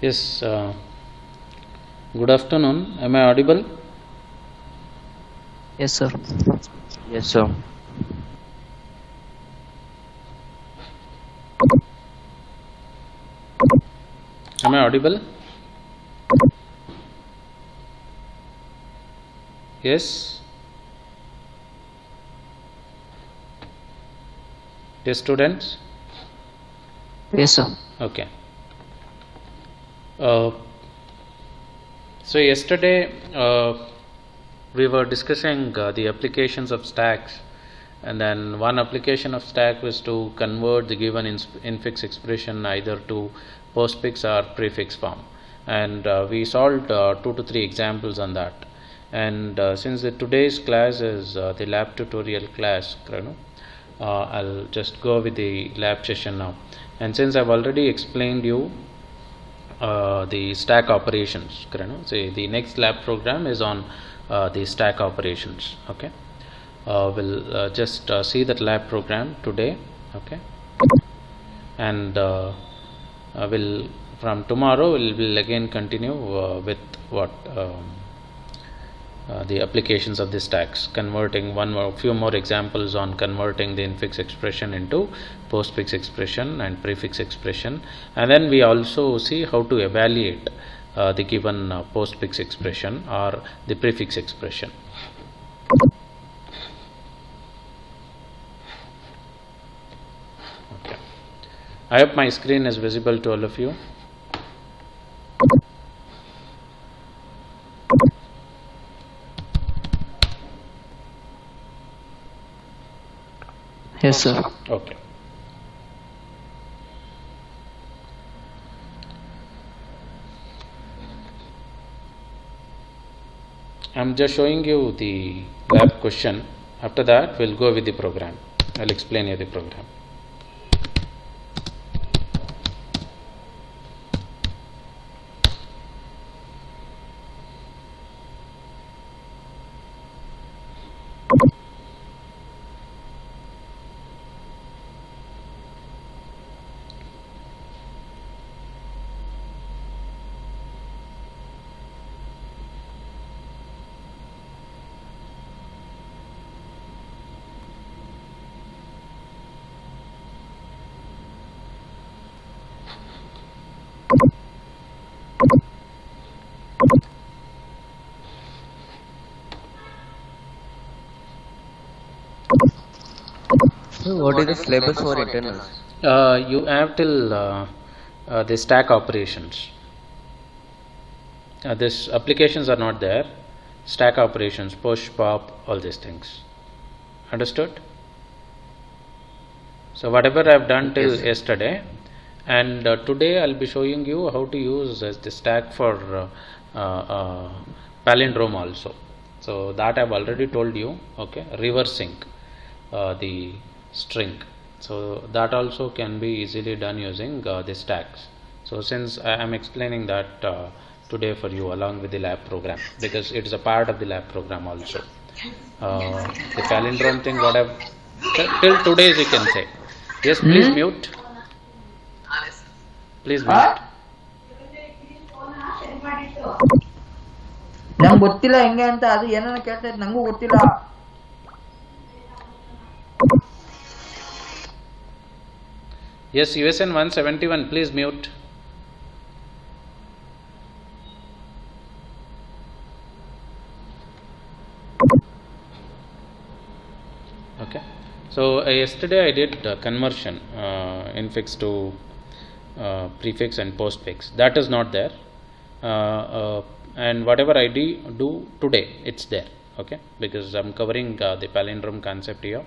Yes, good afternoon. Am I audible? Yes, sir. Yes, sir. Am I audible? Yes. Yes, students. Yes, sir. Okay. Uh, so yesterday we were discussing the applications of stacks, and then one application of stack was to convert the given infix expression either to postfix or prefix form, and we solved 2 to 3 examples on that. And since today's class is the lab tutorial class, I'll just go with the lab session now. And since I've already explained you the stack operations, say the next lab program is on the stack operations. Okay, we'll just see that lab program today. Okay, and will from tomorrow we'll again continue with what the applications of the stacks, converting few more examples on converting the infix expression into postfix expression and prefix expression, and then we also see how to evaluate the given postfix expression or the prefix expression. Okay. I hope my screen is visible to all of you. Yes, sir. Okay. I'm just showing you the lab question. After that, we'll go with the program. I'll explain you the program. So what is the syllabus for internals? You have till the stack operations. This applications are not there. Stack operations, push, pop, all these things. Understood? So whatever I've done till Yes. yesterday, and today I'll be showing you how to use the stack for palindrome also. So that I've already told you. Okay, reversing the string. So that also can be easily done using the stacks. So since I am explaining that today for you along with the lab program, because it is a part of the lab program also. The palindrome thing, what I've till today's you can say. Yes, please mute. Please mute. ನಂಗೆ ಗೊತ್ತಿಲ್ಲ ಹೆಂಗೆ ಅಂತ, ಅದು ಏನೋ ಕೇಳ್ತಾ ಇತ್ತು, ನಂಗೂ ಗೊತ್ತಿಲ್ಲ. Yes, USN 171, please mute. Okay, so yesterday I did conversion infix to prefix and postfix. That is not there, and whatever I do today, it's there. Okay, because I'm covering the palindrome concept here.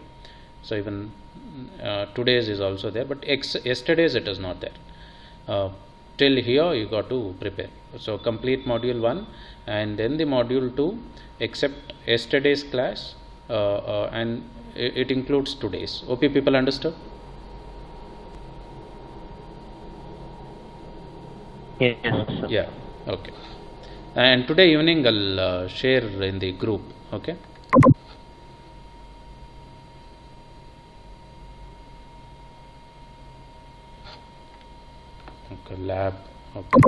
So even today's is also there, but yesterday's it is not there. Till here you got to prepare. So complete module 1 and then the module 2 except yesterday's class, and it includes today's. OP people understood? Yes, sir. Yeah, okay. And today evening I'll share in the group. Okay. Okay, lab Okay.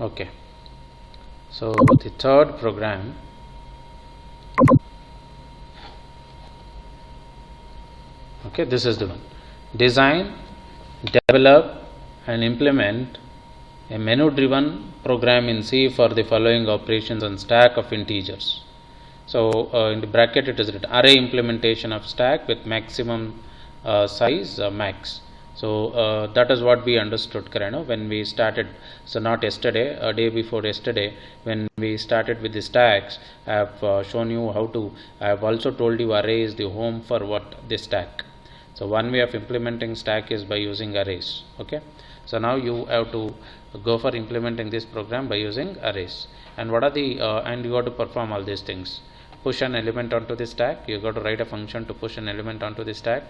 Okay. So the third program, okay, this is the one. Design, develop and implement a menu driven program in C for the following operations on stack of integers. So in the bracket it is written array implementation of stack with maximum size max. So that is what we understood, Karano, when we started. So not yesterday, a day before yesterday, when we started with the stacks, I have shown you how to. I have also told you array is the home for what the stack. So one way of implementing stack is by using arrays. Okay. So now you have to go for implementing this program by using arrays. And what are the and you got to perform all these things. Push an element onto the stack. You got to write a function to push an element onto the stack.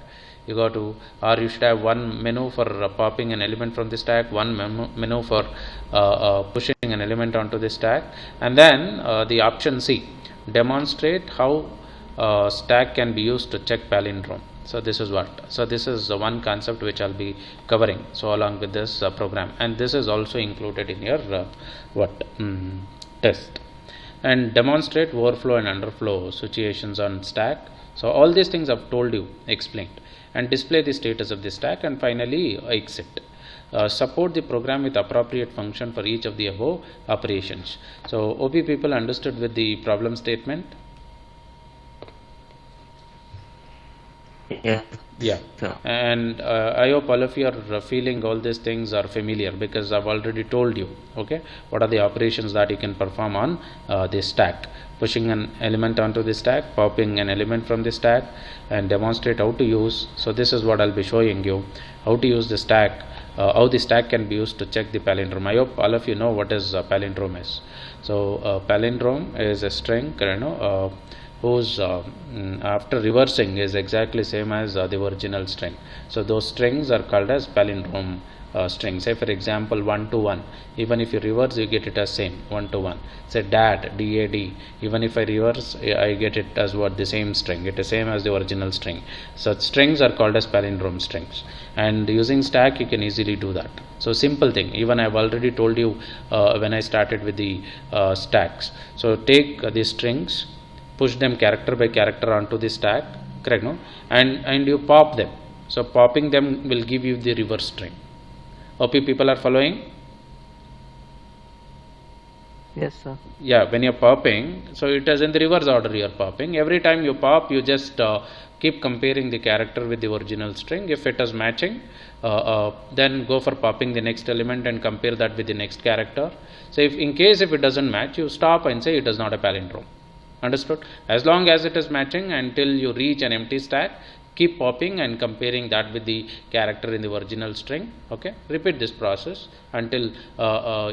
You got to, or you should have one menu for popping an element from the stack, one menu for pushing an element onto the stack, and then the option C, demonstrate how stack can be used to check palindrome. So this is what. So this is one concept which I'll be covering. So along with this program, and this is also included in your test. And demonstrate overflow and underflow situations on stack. So all these things I've told you, explained, and display the status of the stack, and finally exit. Support the program with appropriate function for each of the above operations. So OP people understood with the problem statement? Yeah. Yeah. Sure. And I hope all of you are feeling all these things are familiar, because I've already told you, okay, what are the operations that you can perform on the stack. Pushing an element onto the stack, popping an element from the stack, and demonstrate how to use. So this is what I'll be showing you, how to use the stack, how the stack can be used to check the palindrome. I hope all of you know what is palindrome is. So palindrome is a string, whose after reversing is exactly same as the original string. So those strings are called as palindrome strings. Say for example 1 to 1, even if you reverse you get it as same 1 to 1. Say dad, D-A-D, even if I reverse I get it as what, the same string, it is same as the original string. Such strings are called as palindrome strings, and using stack you can easily do that. So simple thing, even I have already told you when I started with the stacks. So take these strings, push them character by character onto the stack, correct, no? And you pop them. So popping them will give you the reverse string. OP people are following? Yes, sir. Yeah, when you're popping, so it is in the reverse order you are popping. Every time you pop, you just keep comparing the character with the original string. If it is matching, then go for popping the next element and compare that with the next character. So if in case if it doesn't match, you stop and say it is not a palindrome. Understood? As long as it is matching until you reach an empty stack, keep popping and comparing that with the character in the original string. Okay, repeat this process until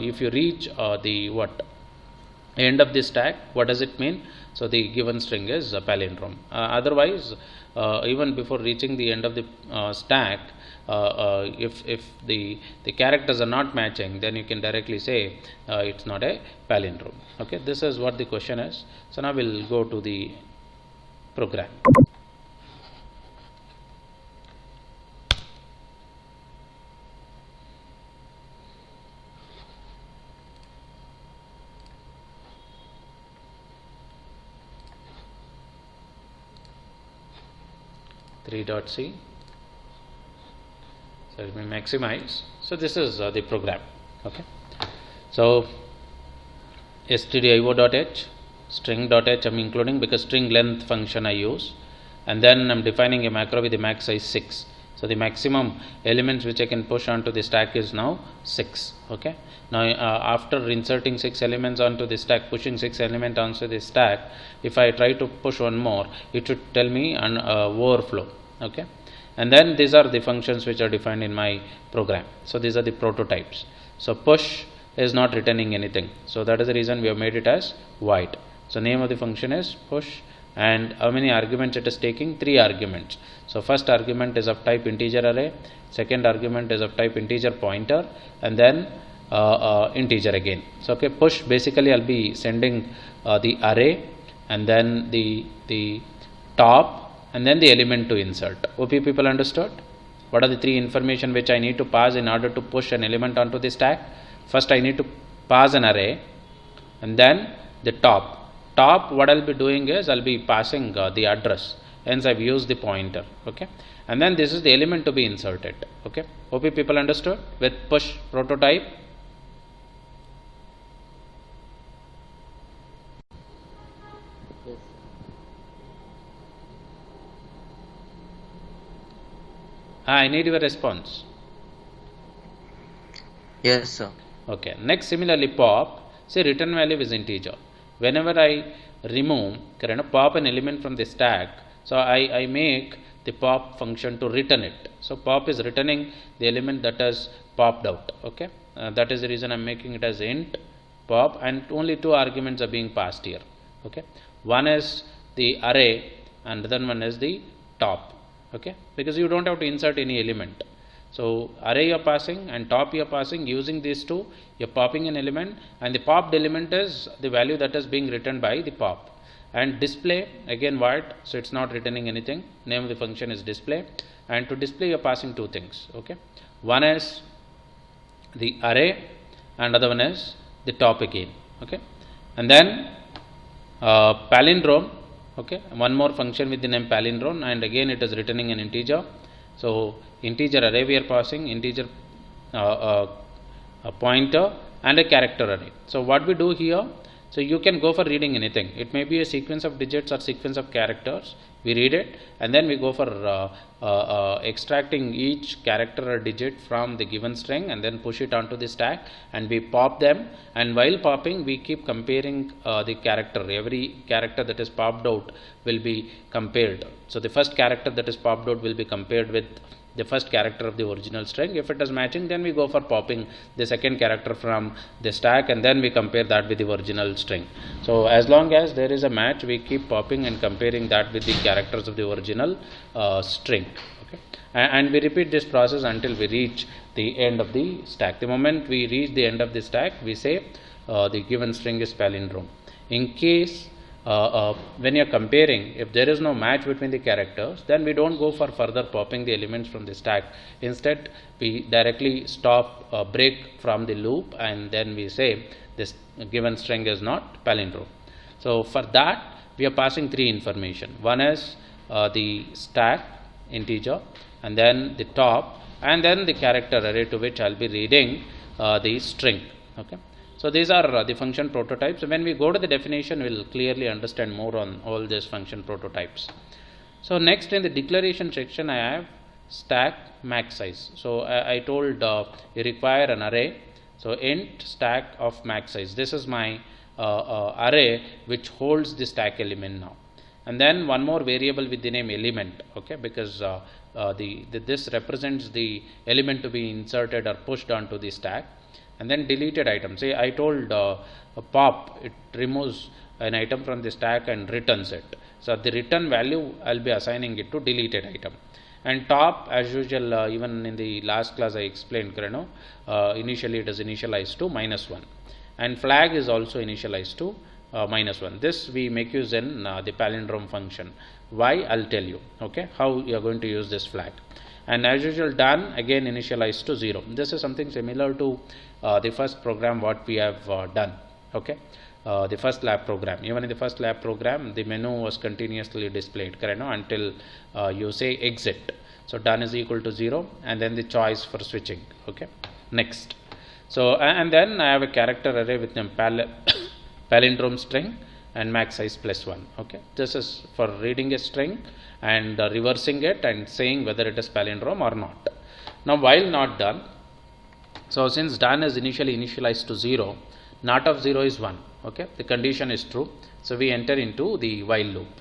if you reach the end of the stack. What does it mean? So the given string is a palindrome. Otherwise, even before reaching the end of the stack, if the characters are not matching, then you can directly say it's not a palindrome. Okay, this is what the question is. So now we'll go to the program. C. So let me maximize. So this is the program. Okay. So stdio.h, string.h I'm including because string length function I use, and then I'm defining a macro with the max size 6. So the maximum elements which I can push onto the stack is now 6. Okay. Now after inserting 6 elements onto the stack, pushing 6 elements onto the stack, if I try to push one more, it should tell me an overflow. Okay. And then these are the functions which are defined in my program. So these are the prototypes. So push is not returning anything. So that is the reason we have made it as void. So name of the function is push, and how many arguments it is taking? 3 arguments. So first argument is of type integer array, second argument is of type integer pointer, and then integer again. So okay, push basically I'll be sending the array, and then the top, and then the element to insert. OP people understood? What are the 3 information which I need to pass in order to push an element onto the stack? First I need to pass an array, and then the top. Top, what I'll be doing is I'll be passing the address, hence I've used the pointer. Okay, and then this is the element to be inserted. Okay, OP people understood with push prototype? I need your response. Yes, sir. Okay, next similarly pop, say return value is integer. Whenever I remove, pop an element from the stack, so I make the pop function to return it. So pop is returning the element that is popped out. Okay, that is the reason I am making it as int pop, and only 2 arguments are being passed here. Okay, one is the array and then one is the top. Okay, because you don't have to insert any element. So array you are passing and top you are passing. Using these 2, you are popping an element, and the popped element is the value that is being returned by the pop. And display, again void, so it's not returning anything. Name of the function is display, and to display you are passing 2 things. Okay, one is the array and other one is the top again. Okay, and then palindrome. Okay, one more function with the name palindrome, and again it is returning an integer. So integer array we are passing, integer a pointer and a character array. So what we do here, so you can go for reading anything. It may be a sequence of digits or sequence of characters. We read it, and then we go for extracting each character or digit from the given string, and then push it onto the stack, and we pop them. And while popping, we keep comparing the character. Every character that is popped out will be compared. So the first character that is popped out will be compared with the first character of the original string. If it is matching, then we go for popping the second character from the stack, and then we compare that with the original string. So as long as there is a match, we keep popping and comparing that with the characters of the original string. Okay, and we repeat this process until we reach the end of the stack. The moment we reach the end of the stack, we say the given string is palindrome. In case when you are comparing, if there is no match between the characters, then we don't go for further popping the elements from the stack. Instead, we directly stop, break from the loop, and then we say this given string is not palindrome. So for that, we are passing 3 information. One is the stack integer, and then the top, and then the character array to which I will be reading the string. Okay. So these are the function prototypes. When we go to the definition, we will clearly understand more on all these function prototypes. So next in the declaration section, I have stack max size. So I told you require an array. So int stack of max size. This is my array which holds the stack element now. And then one more variable with the name element. Okay, because this represents the element to be inserted or pushed onto the stack. And then deleted item. Say I told pop, it removes an item from the stack and returns it. So the return value I'll be assigning it to deleted item. And top, as usual, even in the last class I explained, initially it is initialized to -1, and flag is also initialized to -1. This we make use in the palindrome function. Why? I'll tell you. Okay, how you are going to use this flag. And as usual, done, again initialized to 0. This is something similar to the first program what we have done. Okay, the first lab program. Even in the first lab program, the menu was continuously displayed until you say exit. So done is equal to 0, and then the choice for switching. Okay, next. So and then I have a character array with name palindrome string and max size +1. Okay, this is for reading a string and reversing it and saying whether it is palindrome or not. Now while not done, so since done is initially initialized to 0, not of 0 is 1. Okay, the condition is true, so we enter into the while loop.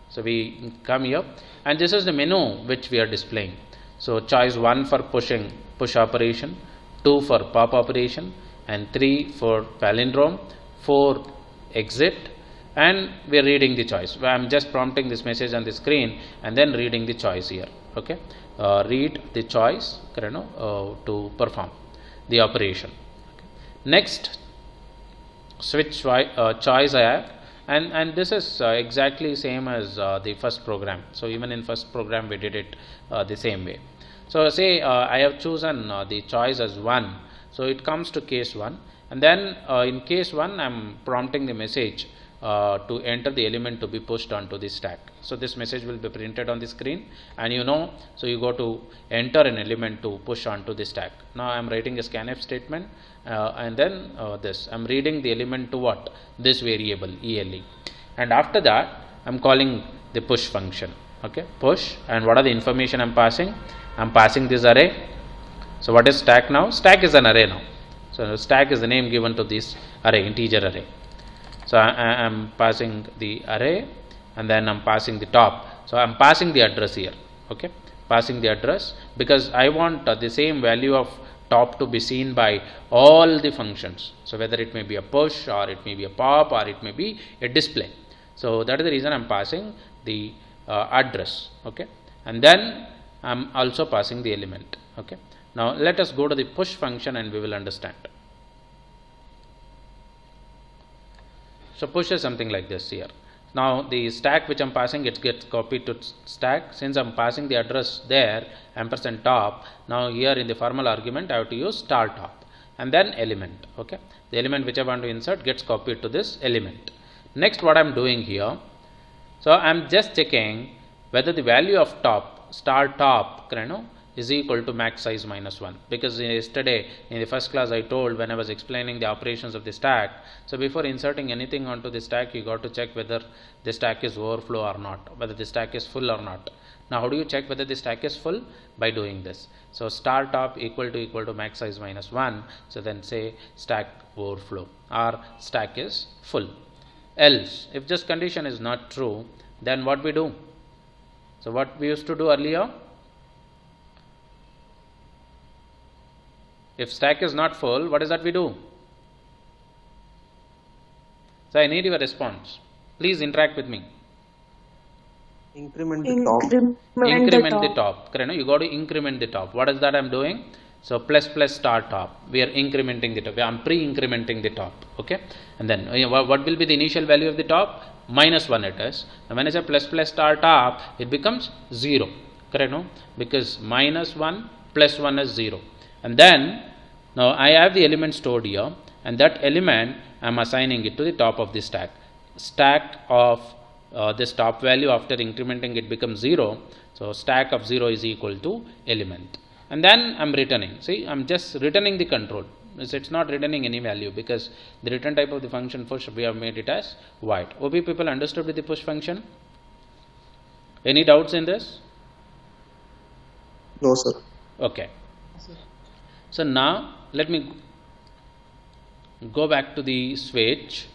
So we come here, and this is the menu which we are displaying. So choice 1 for push operation, 2 for pop operation, and 3 for palindrome, 4 exit, and we are reading the choice. I am just prompting this message on the screen and then reading the choice here. Okay, read the choice, to perform the operation. Okay. Next, switch choice I have, and this is exactly same as the first program. So even in first program we did it the same way. So say I have chosen the choice as 1, so it comes to case 1, and then in case 1 I am prompting the message to enter the element to be pushed onto the stack. So this message will be printed on the screen, and so you go to enter an element to push onto the stack. Now I am writing a scanf statement, and then this I am reading the element to what? This variable ELE, and after that I am calling the push function. Okay, push, and what are the information I am passing? I am passing this array. So what is stack now? Stack is an array now. So stack is the name given to this array, integer array. So I am passing the array, and then I am passing the top. So I am passing the address here. Okay, passing the address because I want the same value of top to be seen by all the functions. So whether it may be a push, or it may be a pop, or it may be a display. So that is the reason I am passing the address. Okay, and then I am also passing the element. Okay, now let us go to the push function and we will understand. So push is something like this here. Now the stack which I am passing, it gets copied to stack. Since I am passing the address there, ampersand top, now here in the formal argument I have to use star top and then element. Okay, the element which I want to insert gets copied to this element. Next, what I am doing here, so I am just checking whether the value of top, star top, is equal to max size minus 1, because yesterday in the first class I told, when I was explaining the operations of the stack, so before inserting anything onto the stack you got to check whether the stack is overflow or not, whether the stack is full or not. Now how do you check whether the stack is full? By doing this. So star top equal to max size minus 1, so then say stack overflow or stack is full. Else, if this condition is not true, then what we do? So what we used to do earlier, if stack is not full, what is that we do? So I need your response. Please interact with me. Increment the top. Increment the top. You got to increment the top. What is that I am doing? So plus star top. We are incrementing the top. I am pre-incrementing the top. Okay. And then what will be the initial value of the top? Minus 1 it is. And when I say plus star top, it becomes 0. Correct? No? Because minus 1 plus 1 is 0. And then now I have the element stored here, and that element I am assigning it to the top of the stack. Stack of this top value, after incrementing it becomes 0. So stack of 0 is equal to element. And then I am returning. See, I am just returning the control. It's not returning any value, because the return type of the function push, we have made it as void. OP people understood with the push function? Any doubts in this? No, sir. Okay. So now let me go back to the switch.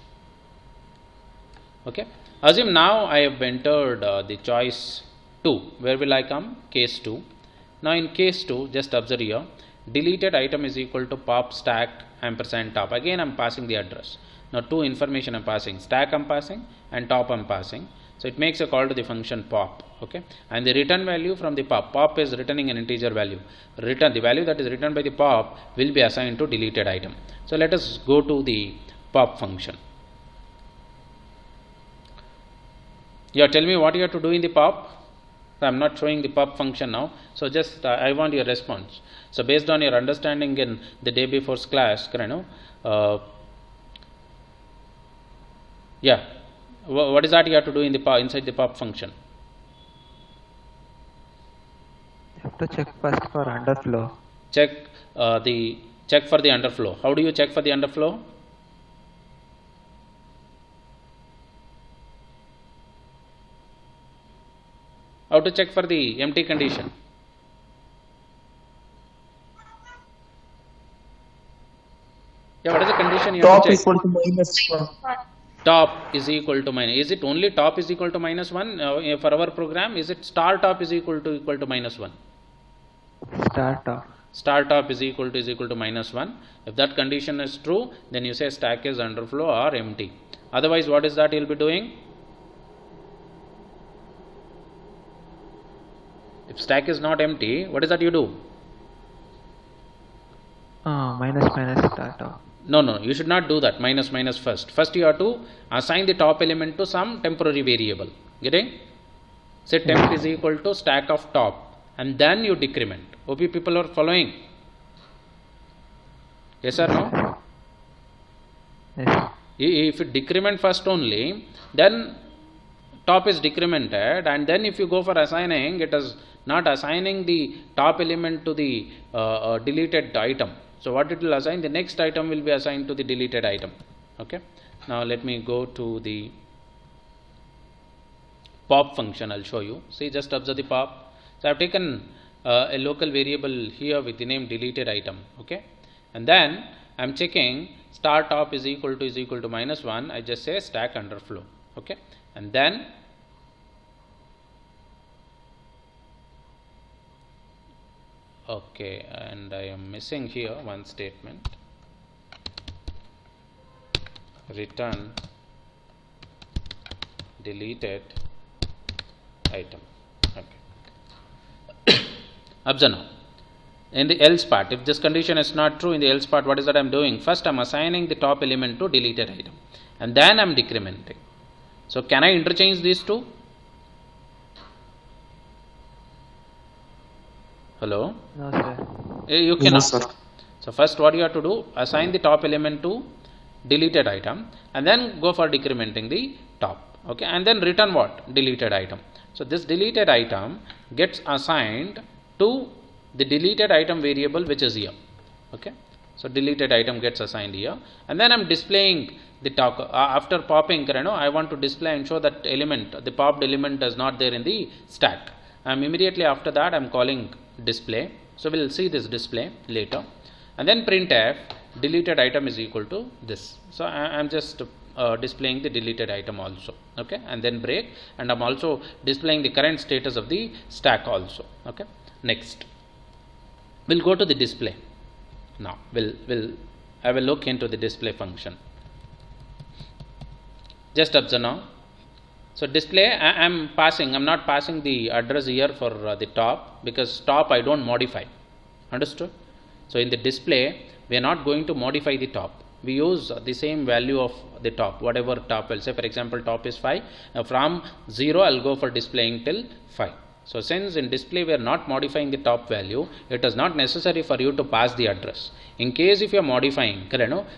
Okay. Assume now I have entered the choice 2. Where will I come? Case 2. Now in case 2, just observe here, deleted item is equal to pop stack ampersand top. Again I am passing the address. Now two information I am passing, stack I am passing and top I am passing. So it makes a call to the function pop. Okay, and the return value from the pop is returning an integer value. Return the value that is returned by the pop will be assigned to deleted item. So let us go to the pop function. Yeah, tell me what you have to do in the pop. I am not showing the pop function now, so just I want your response. So based on your understanding in the day before's class, yeah, what is that you have to do in the pop, inside the pop function? You have to check first for underflow. Check check for the underflow. How do you check for the underflow? How to check for the empty condition? Yeah, what is the condition you have to check? Top equal to minus 1. Top is equal to minus. Is it only top is equal to minus 1 for our program? Is it star top is equal to minus 1? Star top. Star top is equal to minus 1. If that condition is true, then you say stack is underflow or empty. Otherwise, what is that you'll be doing? If stack is not empty, what is that you do? Minus start off. No, you should not do that. Minus first. First you have to assign the top element to some temporary variable. Getting? Say temp is equal to stack of top, and then you decrement. OP people are following? Yes or no? Yes. If you decrement first only, then top is decremented, and then if you go for assigning, it is not assigning the top element to the deleted item. So what it will assign? The next item will be assigned to the deleted item. Okay. Now let me go to the pop function. I'll show you. See, just observe the pop. So I've taken a local variable here with the name deleted item. Okay, and then I'm checking star top is equal to -1. I just say stack underflow. Okay, and then okay, and I am missing here one statement. Return deleted item. Okay. Observe now. In the else part, if this condition is not true, in the else part, what is that I am doing? First, I am assigning the top element to deleted item, and then I am decrementing. So, can I interchange these two? Hello? No, sir. You cannot. No, sir. So, first, what you have to do? Assign the top element to deleted item, and then go for decrementing the top. Okay, and then return what? Deleted item. So, this deleted item gets assigned to the deleted item variable which is here. Okay, so deleted item gets assigned here, and then I'm displaying the top. After popping, I want to display and show that element, the popped element is not there in the stack. Immediately after that, I'm calling display. So we'll see this display later, and then printf deleted item is equal to this. So I'm just displaying the deleted item also. Okay, and then break, and I'm also displaying the current status of the stack also. Okay, next we'll go to the display. Now we'll have a look into the display function. Just observe now. So display, I'm not passing the address here for the top, because top I don't modify. Understood? So in the display, we are not going to modify the top. We use the same value of the top, whatever top will say. For example, top is 5. From 0, I'll go for displaying till 5. So since in display we are not modifying the top value, it is not necessary for you to pass the address. In case if you are modifying,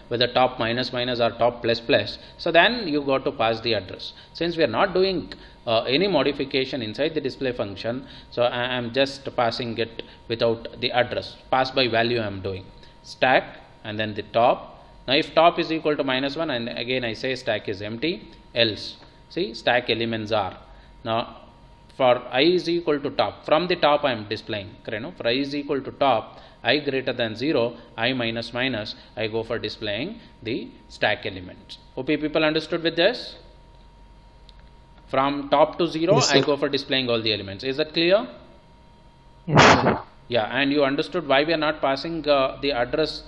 whether top minus or top plus, so then you got to pass the address. Since we are not doing any modification inside the display function, so I am just passing it without the address. Pass by value I am doing. Stack and then the top. Now if top is equal to -1, and again I say stack is empty, else. See, stack elements are. Now for I is equal to top, from the top I am displaying. For I is equal to top, I greater than 0, I minus, I go for displaying the stack elements. Okay, people understood with this? From top to 0, Yes, I go for displaying all the elements. Is that clear? Yes, sir. Yeah, and you understood why we are not passing the address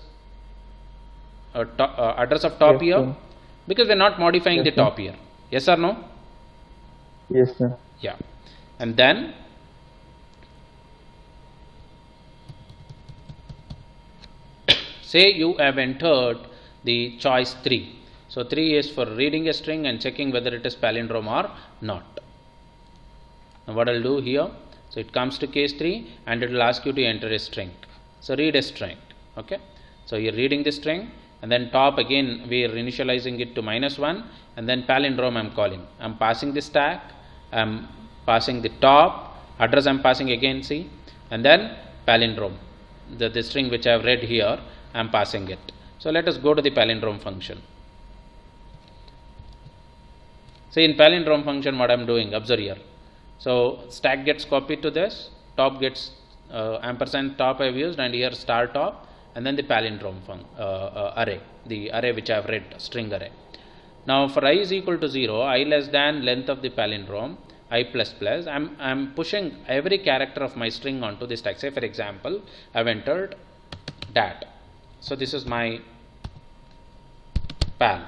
address of top Yes, here? sir. Because we are not modifying Yes, the sir. top here. Yes or no? Yes, sir. Yeah. And then say you have entered the choice 3. So 3 is for reading a string and checking whether it is palindrome or not. Now what I'll do here, so it comes to case 3 and it will ask you to enter a string. So read a string. Okay. So you're reading the string, and then top again we are initializing it to -1, and then palindrome I'm calling. I'm passing the stack, I'm passing the top, address I'm passing again, see, and then palindrome, the string which I have read here, I'm passing it. So let us go to the palindrome function. See, in palindrome function what I'm doing, observe here. So stack gets copied to this, top gets ampersand top I've used, and here star top, and then the palindrome array, the array which I have read, string array. Now for I is equal to 0, I less than length of the palindrome, I plus plus, I'm pushing every character of my string onto the stack. Say for example, I've entered dat. So this is my pal.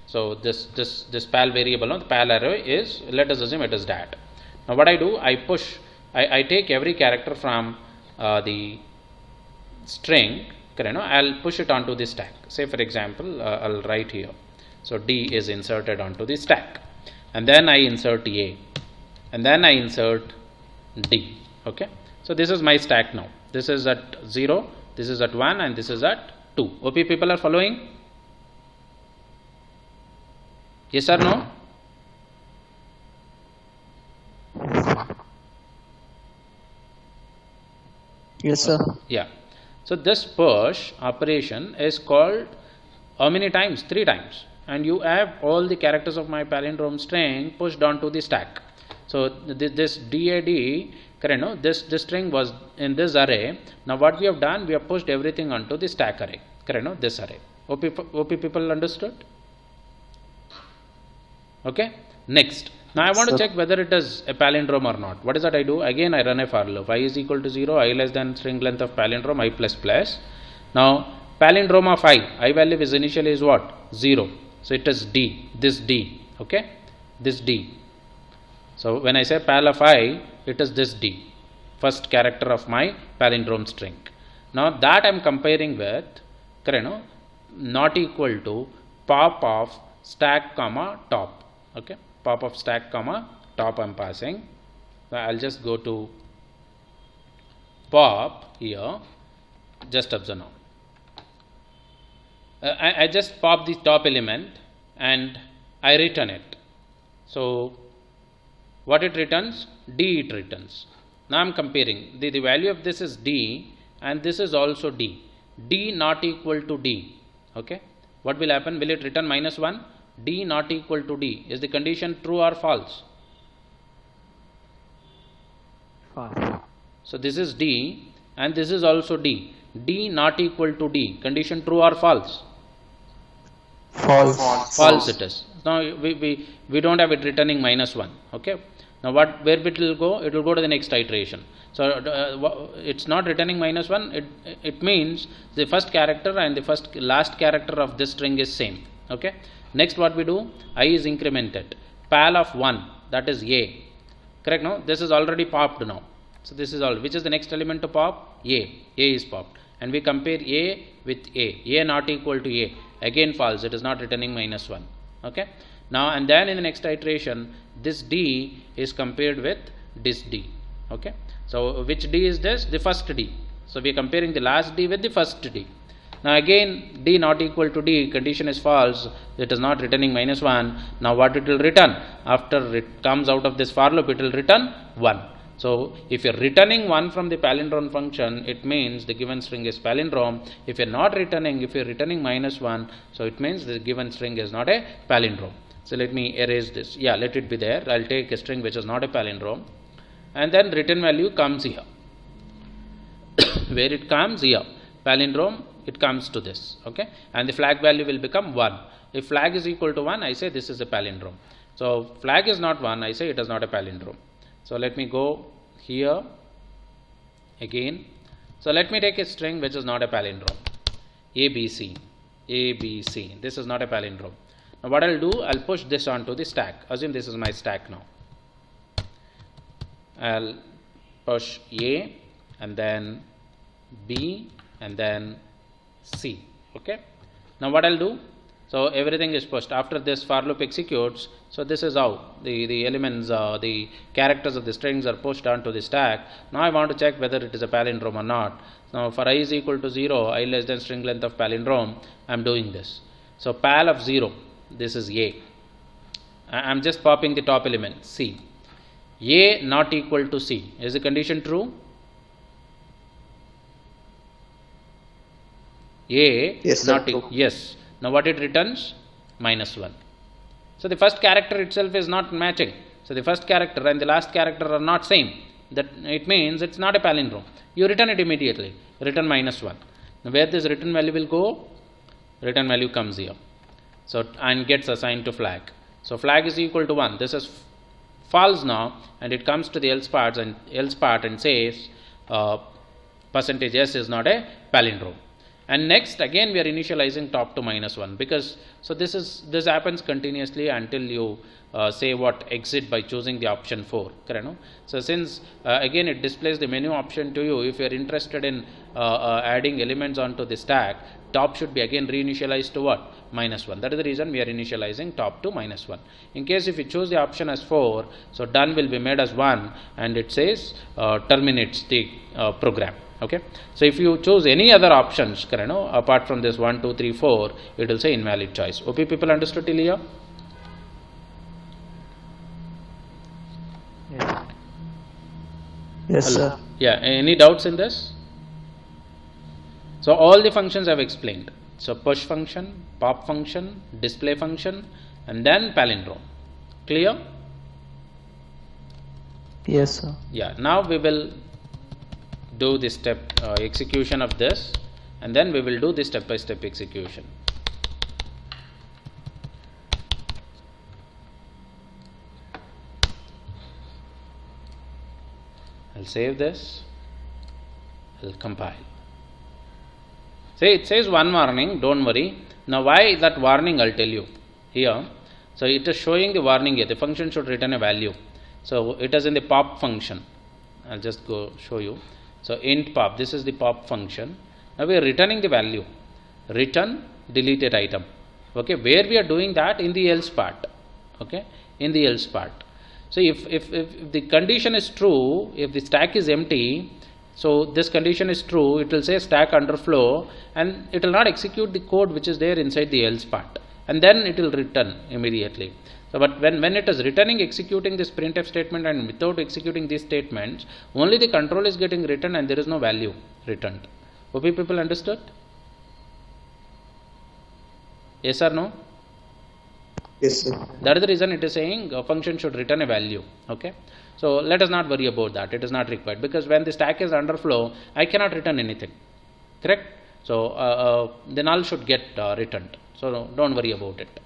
So this pal variable, the pal array is, let us assume it is dat. Now what I do, I take every character from the string, I'll push it onto the stack. Say for example, I'll write here. So D is inserted onto the stack, and then I insert A, and then I insert D. Okay. So this is my stack now. This is at 0, this is at 1, and this is at 2. OP people are following? Yes or no? Yes, sir. Yeah. So this push operation is called how many times? 3 times. And you have all the characters of my palindrome string pushed onto the stack. So this DAD, this string was in this array. Now what we have done, we have pushed everything onto the stack array. This array. OP people understood? Okay. Next. Now I want to check whether it is a palindrome or not. What is that I do? Again I run a for loop. I is equal to 0, I less than string length of palindrome, I plus plus. Now palindrome of I value is initially is what? 0. So it is D, this D, okay? This D. So when I say pal of I, it is this D, first character of my palindrome string. Now that I am comparing with, not equal to pop of stack comma top, okay? Pop of stack comma top I am passing. So I will just go to pop here, just observe now. I just pop the top element and I return it. So what it returns? D it returns. Now I am comparing. The value of this is D and this is also D. D not equal to D. Okay. What will happen? Will it return minus 1? D not equal to D. Is the condition true or false? False. So this is D and this is also D. D not equal to D. Condition true or false? False. False it is. Now we don't have it returning minus 1. Okay. Now where it will go? It will go to the next iteration. So it's not returning minus 1. It means the first character and the last character of this string is same. Okay. Next what we do? I is incremented. Pal of 1, that is A. Correct? No? This is already popped now. So this is all. Which is the next element to pop? A. A is popped. And we compare A with A. A not equal to A. Again false. It is not returning minus 1. Okay. Now and then in the next iteration, this D is compared with this D. Okay. So which D is this? The first D. So we are comparing the last D with the first D. Now again D not equal to D, condition is false, it is not returning minus 1. Now what it will return? After it comes out of this for loop, it will return 1. So if you are returning 1 from the palindrome function, it means the given string is palindrome. If you are not returning, if you are returning minus 1, so it means the given string is not a palindrome. So let me erase this. Yeah, let it be there. I will take a string which is not a palindrome, and then return value comes here. Where it comes here, palindrome, it comes to this, okay, and the flag value will become 1. If flag is equal to 1, I say this is a palindrome. So flag is not 1, I say it is not a palindrome. So let me go here again. So let me take a string which is not a palindrome, ABC, ABC. This is not a palindrome. Now what I'll do, I'll push this onto the stack. Assume this is my stack now. I'll push A and then B and then C. Okay. Now what I'll do? So everything is pushed. After this for loop executes, so this is how the elements, the characters of the strings are pushed onto the stack. Now I want to check whether it is a palindrome or not. Now for I is equal to 0, I less than string length of palindrome, I am doing this. So pal of 0, this is A. I am just popping the top element C. A not equal to C. Is the condition true? A Yes, not sir. yes. Now what it returns? Minus 1. So the first character itself is not matching. So the first character and the last character are not same. That it means it's not a palindrome. You return it immediately. Return minus 1. Now where this return value will go? Return value comes here. So and gets assigned to flag. So flag is equal to 1. This is false now, and it comes to the else part and says percentage %s is not a palindrome. And next again we are initializing top to -1, because so this happens continuously until you say what exit by choosing the option 4, correct? No? So since again it displays the menu option to you, if you are interested in adding elements onto the stack, top should be again reinitialized to what? -1. That is the reason we are initializing top to -1. In case if you choose the option as 4, so done will be made as 1 and it says terminates the program. Okay, so if you choose any other options, correct, no, apart from this 1, 2, 3, 4, it will say invalid choice. OP people understood till here? Yes. Yes, sir. Yeah, any doubts in this? So all the functions I have explained. So push function, pop function, display function, and then palindrome. Clear? Yes, sir. Yeah, now we will do the step execution of this, and then we will do the step by step execution. I'll save this, I'll compile. See, it says one warning, don't worry. Now why that warning I'll tell you here. So it is showing the warning here, the function should return a value. So it is in the pop function. I'll just go show you. So int pop, this is the pop function. Now we are returning the value, return deleted item. Okay, where we are doing that? In the else part. Okay, in the else part. So if the condition is true, if the stack is empty, so this condition is true, it will say stack underflow, and it will not execute the code which is there inside the else part, and then it will return immediately. So, but when it is returning, executing this printf statement, and without executing these statements, only the control is getting returned and there is no value returned. OP people understood? Yes or no? Yes, sir. That is the reason it is saying a function should return a value. Okay. So let us not worry about that. It is not required, because when the stack is underflow, I cannot return anything. Correct? So the null should get returned. So don't worry about it.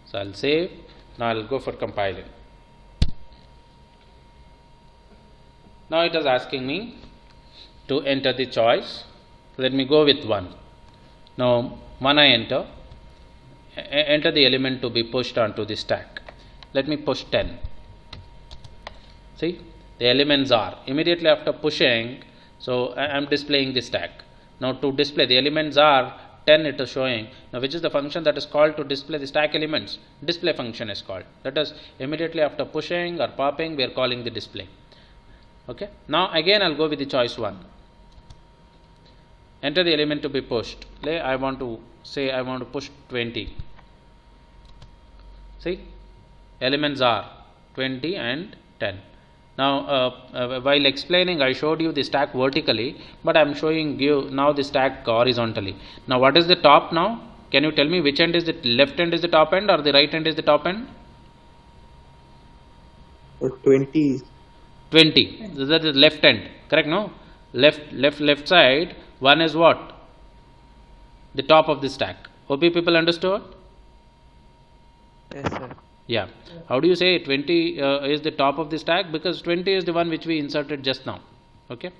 So I'll save. Now I'll go for compiling. Now it is asking me to enter the choice. Let me go with 1. Now 1 I enter. Enter the element to be pushed onto the stack. Let me push 10. See, the elements are immediately after pushing. So I am displaying the stack. Now to display the elements are 10, it is showing. Now which is the function that is called to display the stack elements? Display function is called. That is immediately after pushing or popping, we are calling the display. Okay. Now again I'll go with the choice 1. Enter the element to be pushed. I want to say I want to push 20. See, elements are 20 and 10. Now while explaining, I showed you the stack vertically, but I am showing you now the stack horizontally. Now what is the top now? Can you tell me which end is the left end is the top end or the right end is the top end? 20. 20. That is left end, correct? No? Left side, 1 is what? The top of the stack. OP people understood? Yes, sir. Yeah. How do you say 20 is the top of the stack? Because 20 is the one which we inserted just now. Okay.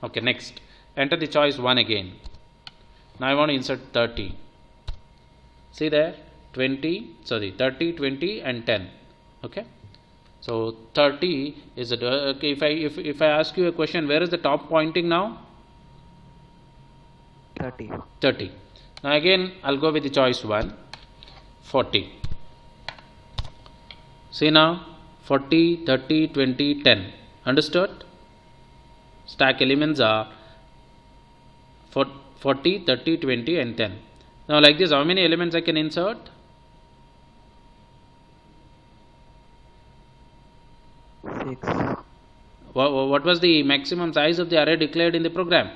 Okay. Next, enter the choice 1 again. Now I want to insert 30. See there, 30, 20 and 10. Okay. So 30 is it? Okay. If I ask you a question, where is the top pointing now? 30. 30. Now again I'll go with the choice 1, 40. See now, 40, 30, 20, 10. Understood? Stack elements are 40, 30, 20 and 10. Now like this, how many elements I can insert? 6. What was the maximum size of the array declared in the program?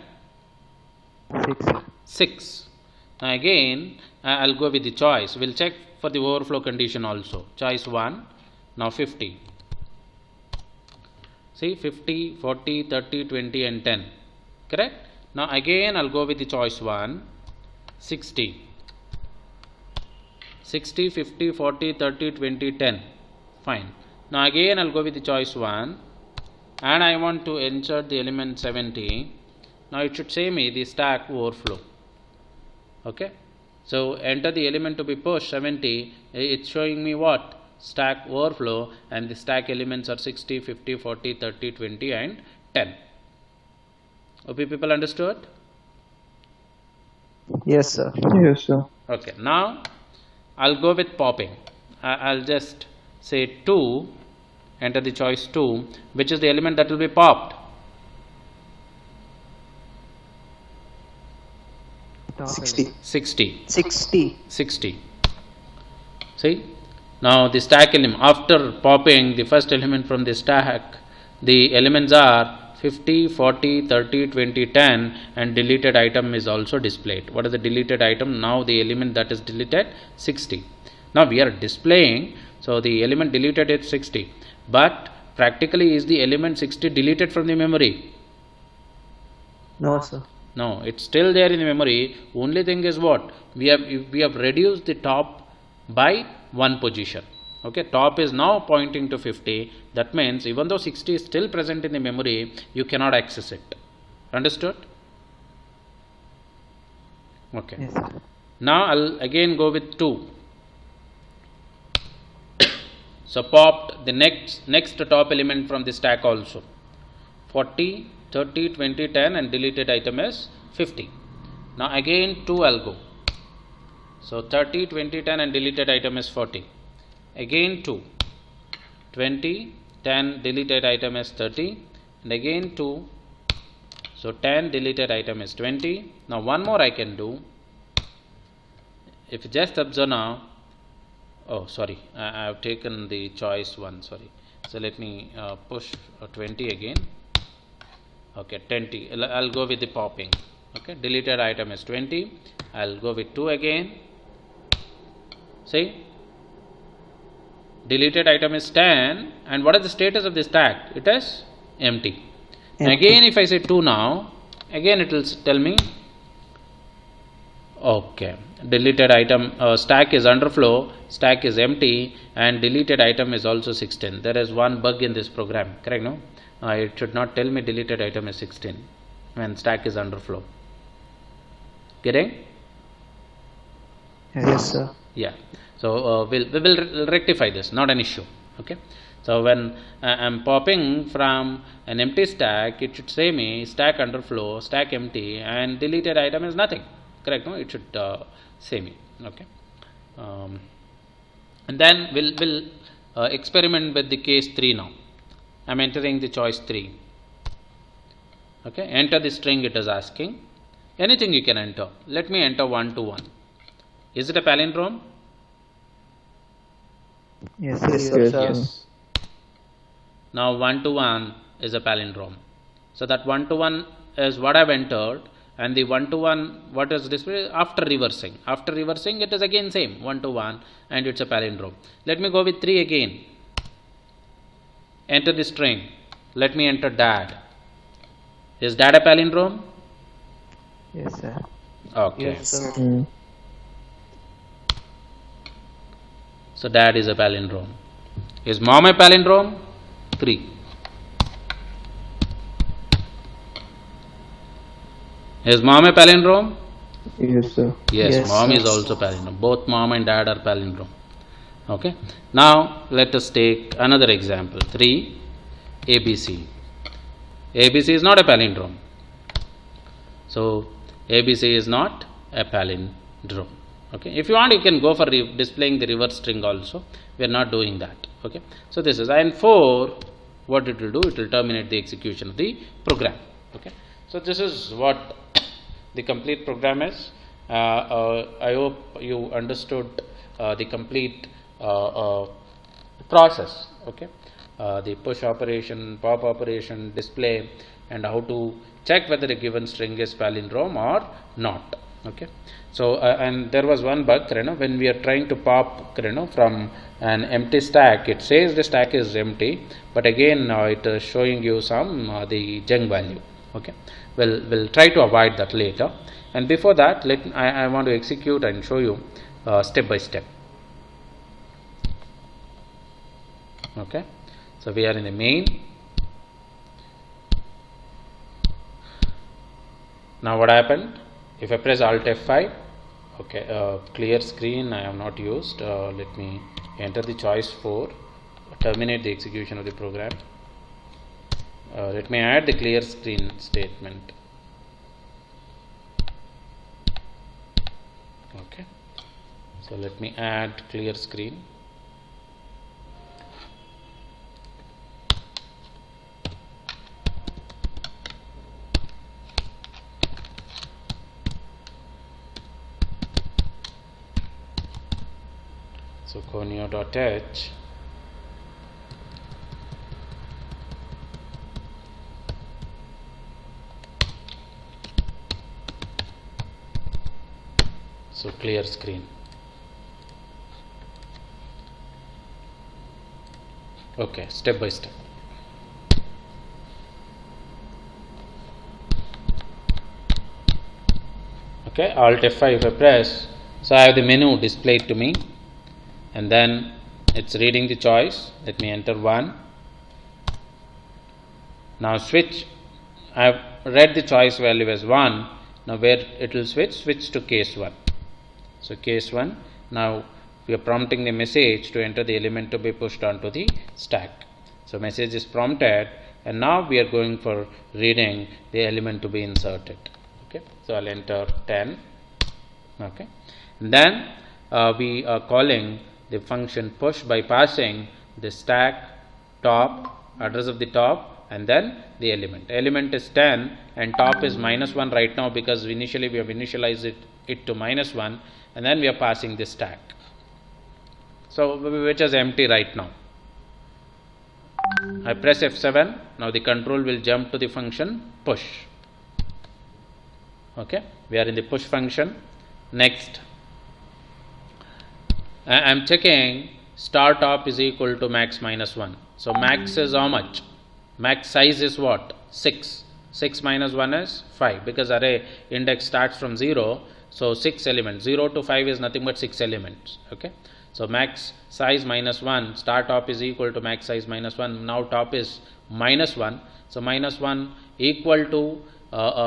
6. 6. Now again, I'll go with the choice. We'll check for the overflow condition also. Choice 1. Now 50. See, 50, 40, 30, 20 and 10. Correct? Now again I'll go with the choice 1. 60. 60, 50, 40, 30, 20, 10. Fine. Now again I'll go with the choice 1. And I want to insert the element 70. Now it should say me the stack overflow. Okay, so enter the element to be pushed 70. It's showing me what? Stack overflow, and the stack elements are 60, 50, 40, 30, 20 and 10. OP people understood? Yes, sir. Yes, sir. Okay, now I'll go with popping. I'll just say 2, enter the choice 2, which is the element that will be popped. Top 60. 60. 60. 60. See? Now the stack element, after popping the first element from the stack, the elements are 50, 40, 30, 20, 10 and deleted item is also displayed. What is the deleted item? Now the element that is deleted, 60. Now we are displaying, so the element deleted is 60. But practically is the element 60 deleted from the memory? No, sir. No, it's still there in the memory. Only thing is what? We have reduced the top by 1 position. Okay, top is now pointing to 50. That means even though 60 is still present in the memory, you cannot access it. Understood? Okay. Yes, sir. Now I'll again go with 2. So popped the next top element from the stack also. 40, 30, 20, 10 and deleted item is 50. Now again 2 I'll go. So 30, 20, 10 and deleted item is 40. Again 2. 20, 10 deleted item is 30 and again 2. So 10 deleted item is 20. Now one more I can do. If you just observe now, oh sorry, I have taken the choice 1, sorry. So let me push 20 again. Okay, 20. I'll go with the popping. Okay, deleted item is 20. I'll go with 2 again. See, deleted item is 10 and what is the status of the stack? It is empty. Again if I say 2 now, again it will tell me, okay, deleted item stack is underflow, stack is empty and deleted item is also 16. There is one bug in this program, correct? No, it should not tell me deleted item is 16 when stack is underflow. Getting? Yes, sir. Yeah. So we will rectify this, not an issue. Okay. So when I am popping from an empty stack, it should say me stack underflow, stack empty, and deleted item is nothing. Correct? No, it should say me. Okay. And then we'll experiment with the case 3 now. I am entering the choice 3. Okay. Enter the string it is asking. Anything you can enter. Let me enter 1 to 1. Is it a palindrome? Yes, Yes, sir. sir. Yes. Now 1 to 1 is a palindrome. So that 1 to 1 is what I have entered, and the 1 to 1 what is displayed after reversing. After reversing it is again same 1 to 1 and it's a palindrome. Let me go with 3 again. Enter the string. Let me enter dad. Is dad a palindrome? Yes, sir. Okay. Yes, sir. So dad is a palindrome. Is mom a palindrome? 3. Is mom a palindrome? Yes, sir. Yes, Yes, mom is yes. also palindrome. Both mom and dad are palindrome. Okay. Now let us take another example. 3. ABC. ABC is not a palindrome. So ABC is not a palindrome. Okay. If you want, you can go for displaying the reverse string also. We are not doing that. Okay. So this is, and 4, what it will do? It will terminate the execution of the program. Okay. So this is what the complete program is. I hope you understood the complete process. Okay. The push operation, pop operation, display, and how to check whether a given string is palindrome or not. Okay. So and there was one bug, when we are trying to pop, from an empty stack, it says the stack is empty, but again it is showing you some the junk value. Okay. We'll try to avoid that later. And before that, I want to execute and show you step by step. Okay. So we are in the main. Now what happened? If I press Alt F5, okay, clear screen I have not used. Let me enter the choice 4, terminate the execution of the program. Let me add the clear screen statement. Okay, so let me add clear screen. So conio.h, so clear screen. Okay, step by step. Okay, Alt F5 if I press, so I have the menu displayed to me, and then it's reading the choice. Let me enter 1. Now switch, I have read the choice value as 1. Now where it will switch to case 1. So case 1, now we are prompting the message to enter the element to be pushed onto the stack. So message is prompted, and now we are going for reading the element to be inserted. Okay, so I'll enter 10. Okay, and then we are calling the function push by passing the stack top, address of the top, and then the element. Element is 10 and top is -1 right now, because initially we have initialized it to -1, and then we are passing the stack, so which is empty right now. I press F7. Now the control will jump to the function push. Okay, we are in the push function. Next, I am checking star top is equal to max -1. So max is how much? Max size is what? 6. 6 minus 1 is 5, because array index starts from 0. So 6 elements, 0 to 5 is nothing but 6 elements. Okay, so max size -1, star top is equal to max size -1. Now top is -1. So -1 equal to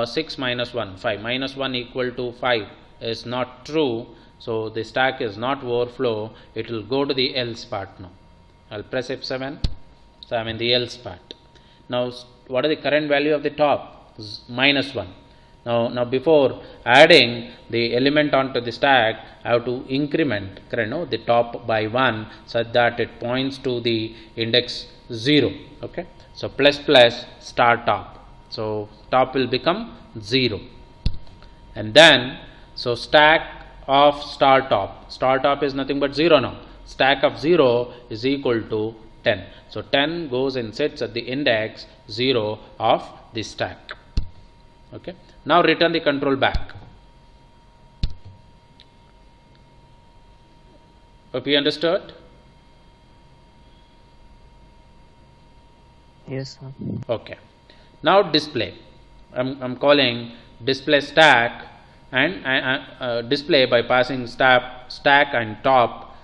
6 minus 1, 5. -1 equal to 5 is not true. So the stack is not overflow. It will go to the else part now. I'll press F7. So I'm in the else part. Now what is the current value of the top? -1. Now before adding the element onto the stack, I have to increment the top by 1, such that it points to the index 0. Okay, so plus star top. So top will become 0, and then so stack of star top. Star top is nothing but 0 now. Stack of 0 is equal to 10. So 10 goes and sits at the index 0 of the stack. Okay, now return the control back. Hope you understood? Yes, sir. Okay, now display. I'm calling display stack, and display by passing stack and top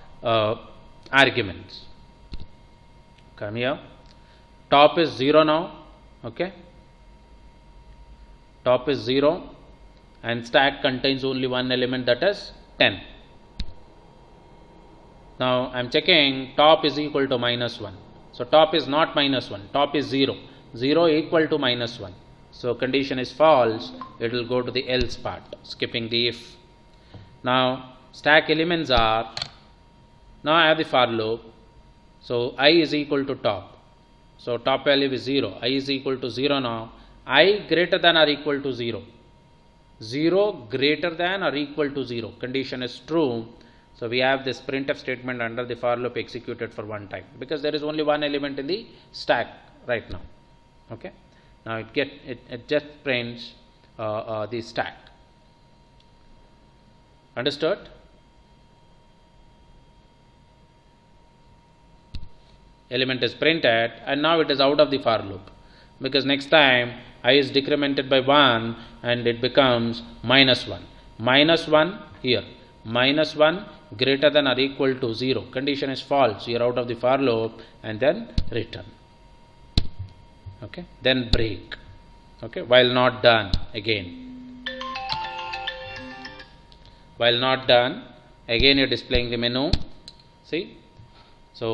arguments. Come here. Top is 0 now. Okay, top is 0, and stack contains only one element, that is 10. Now I am checking top is equal to -1. So top is not -1, top is 0. 0 equal to -1. So condition is false. It will go to the else part, skipping the if. Now stack elements are, now I have the for loop. So I is equal to top. So top value is 0. I is equal to 0 now. I greater than or equal to 0. 0 greater than or equal to 0. Condition is true. So we have this printf statement under the for loop executed for one time, because there is only one element in the stack right now. Okay. Now it just prints the stack. Understood? Element is printed, and now it is out of the for loop, because next time I is decremented by 1 and it becomes -1. -1 here. -1 greater than or equal to 0. Condition is false. You are out of the for loop, and then return. Okay, then break. Okay, while not done again. while not done, again you're displaying the menu. See? So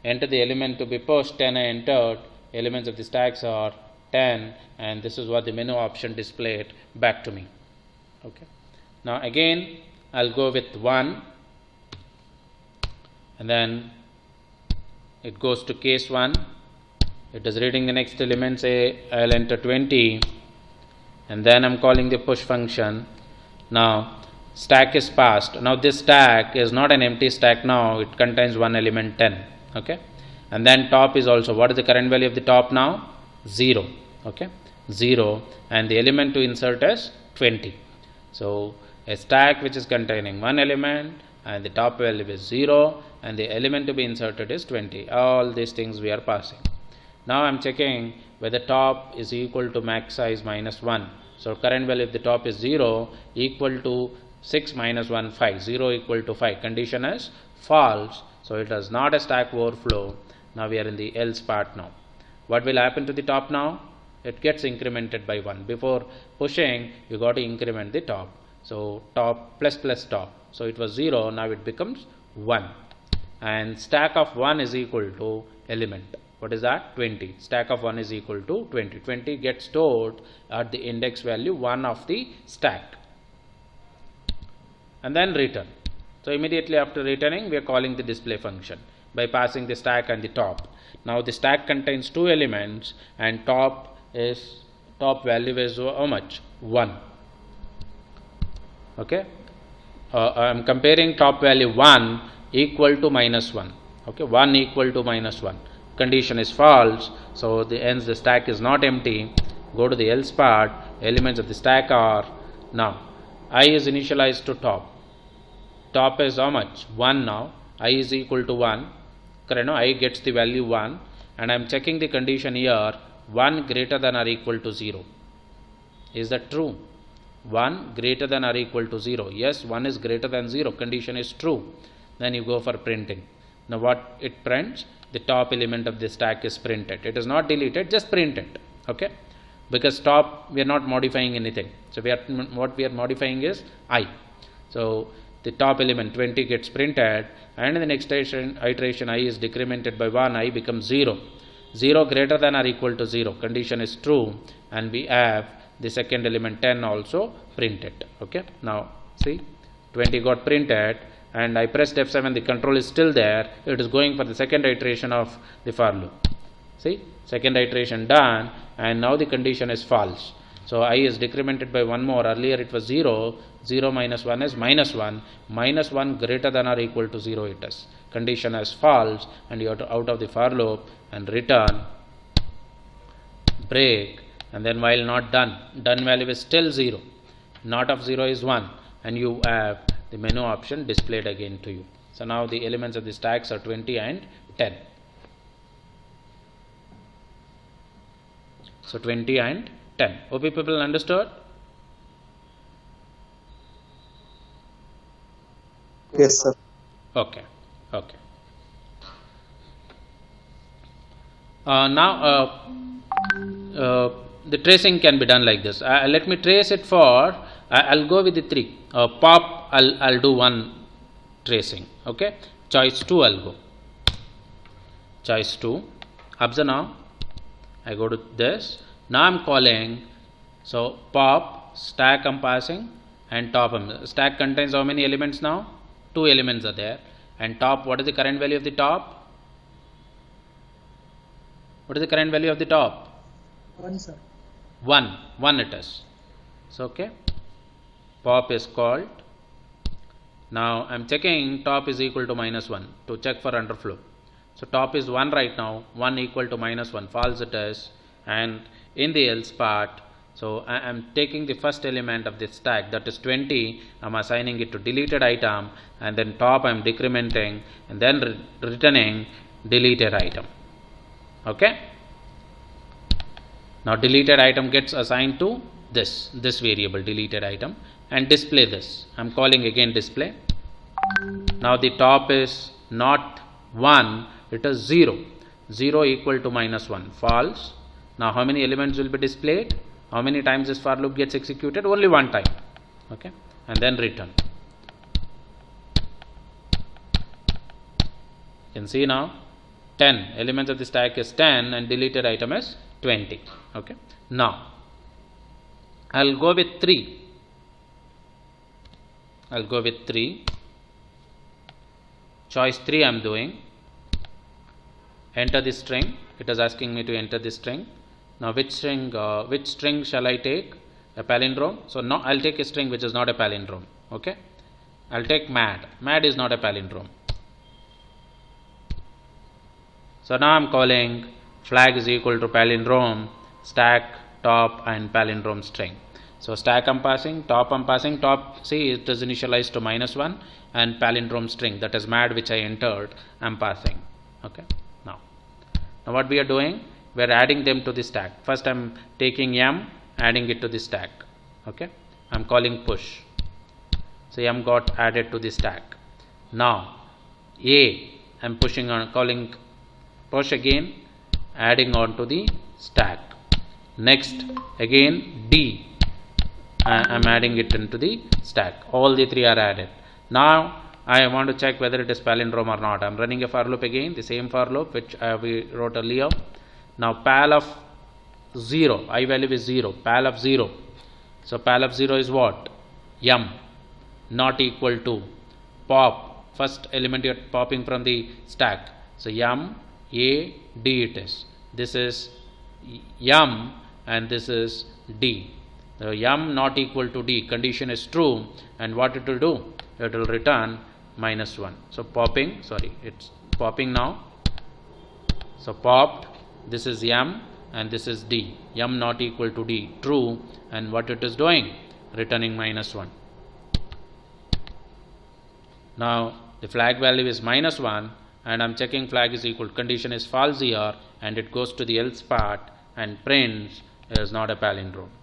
enter the element to be pushed, 10 I entered, elements of the stacks are 10, and this is what the menu option displayed back to me. Okay. Now again I'll go with 1, and then it goes to case 1. It is reading the next element, say I'll enter 20, and then I'm calling the push function. Now stack is passed. Now this stack is not an empty stack now, it contains one element 10. Okay, and then top is also, what is the current value of the top now? 0. Okay, 0, and the element to insert is 20. So a stack which is containing one element and the top value is 0 and the element to be inserted is 20. All these things we are passing. Now I am checking whether top is equal to max size minus 1. So current value of the top is 0, equal to 6 minus 1, 5. 0 equal to 5. Condition is false. So it is not a stack overflow. Now we are in the else part now. What will happen to the top now? It gets incremented by 1. Before pushing, you got to increment the top. So top plus plus top. So it was 0, now it becomes 1. And stack of 1 is equal to element. What is that? 20. Stack of 1 is equal to 20. 20 gets stored at the index value 1 of the stack. And then return. So immediately after returning, we are calling the display function by passing the stack and the top. Now the stack contains two elements and top value is how much? 1. Okay. I am comparing top value 1 equal to minus 1. Okay, 1 equal to minus 1. Condition is false, so hence the stack is not empty. Go to the else part. Elements of the stack are, now I is initialized to top. Top is how much? 1 now. I is equal to 1. Correct? No, I gets the value 1, and I am checking the condition here, 1 greater than or equal to 0. Is that true? 1 greater than or equal to 0. Yes, 1 is greater than 0. Condition is true. Then you go for printing. Now what it prints? The top element of the stack is printed. It is not deleted, just print it. Okay? Because top, we are not modifying anything. So what we are modifying is I. So the top element 20 gets printed, and in the next iteration I is decremented by 1, I becomes 0. 0 greater than or equal to 0. Condition is true, and we have the second element 10 also printed. Okay? Now see, 20 got printed, and I pressed F7, the control is still there. It is going for the second iteration of the for loop. See, second iteration done, and now the condition is false. So I is decremented by 1 more. Earlier it was 0. 0 minus 1 is minus 1. Minus 1 greater than or equal to 0 it is. Condition is false, and you are out of the for loop and return, break, and then while not done, done value is still 0. Not of 0 is 1, and you have the menu option displayed again to you. So now the elements of the stacks are 20 and 10. So 20 and 10. Hope people understood? Yes, sir. Okay. Okay. Now the tracing can be done like this. Let me trace it for, I'll go with the 3. Pop, I'll do 1 tracing. Okay. Choice 2 I'll go. Choice 2. Observe now. I go to this. Now I'm calling, so pop, stack I'm passing, and top. Stack contains how many elements now? 2 elements are there. And top, what is the current value of the top? What is the current value of the top? 1, sir. 1. 1 it is. So okay. Pop is called. Now I'm checking top is equal to minus 1 to check for underflow. So top is 1 right now. 1 equal to minus 1. False it is. And in the else part, so I am taking the first element of this stack, that is 20. I am assigning it to deleted item, and then top I am decrementing, and then returning deleted item. Okay. Now deleted item gets assigned to this variable deleted item, and display this. I am calling again display. Now the top is not 1, it is 0. 0 equal to minus 1. False. Now how many elements will be displayed? How many times this for loop gets executed? Only 1 time. Okay. And then return. You can see now 10 elements of the stack is 10 and deleted item is 20. Okay. Now I'll go with 3. Choice 3 I'm doing. Enter the string. It is asking me to enter the string. Now which string shall I take? A palindrome. So now I'll take a string which is not a palindrome. Okay. I'll take mad. Mad is not a palindrome. So now I'm calling flag is equal to palindrome, stack, top and palindrome string. So stack I'm passing, top I'm passing, top, see it is initialized to -1, and palindrome string, that is mad, which I entered, I'm passing. Okay. Now what we are doing, we are adding them to the stack. First I'm taking m, adding it to the stack. Okay. I'm calling push. So m got added to the stack. Now a, I'm pushing on, calling push again, adding on to the stack. Next again d, I'm adding it into the stack. All the 3 are added. Now I want to check whether it is palindrome or not. I'm running a for loop again, the same for loop which we wrote earlier. Now pal of 0, I value is 0, pal of 0. So pal of 0 is what? M, not equal to pop, first element you're popping from the stack. So m, a, d it is. This is m and this is d. M not equal to d, condition is true, and what it will do? It will return -1. So popping, sorry, it's popping now. So popped, this is m and this is d. M not equal to d, true, and what it is doing? Returning -1. Now the flag value is -1 and I'm checking flag is equal, condition is false here, and it goes to the else part and prints it is not a palindrome.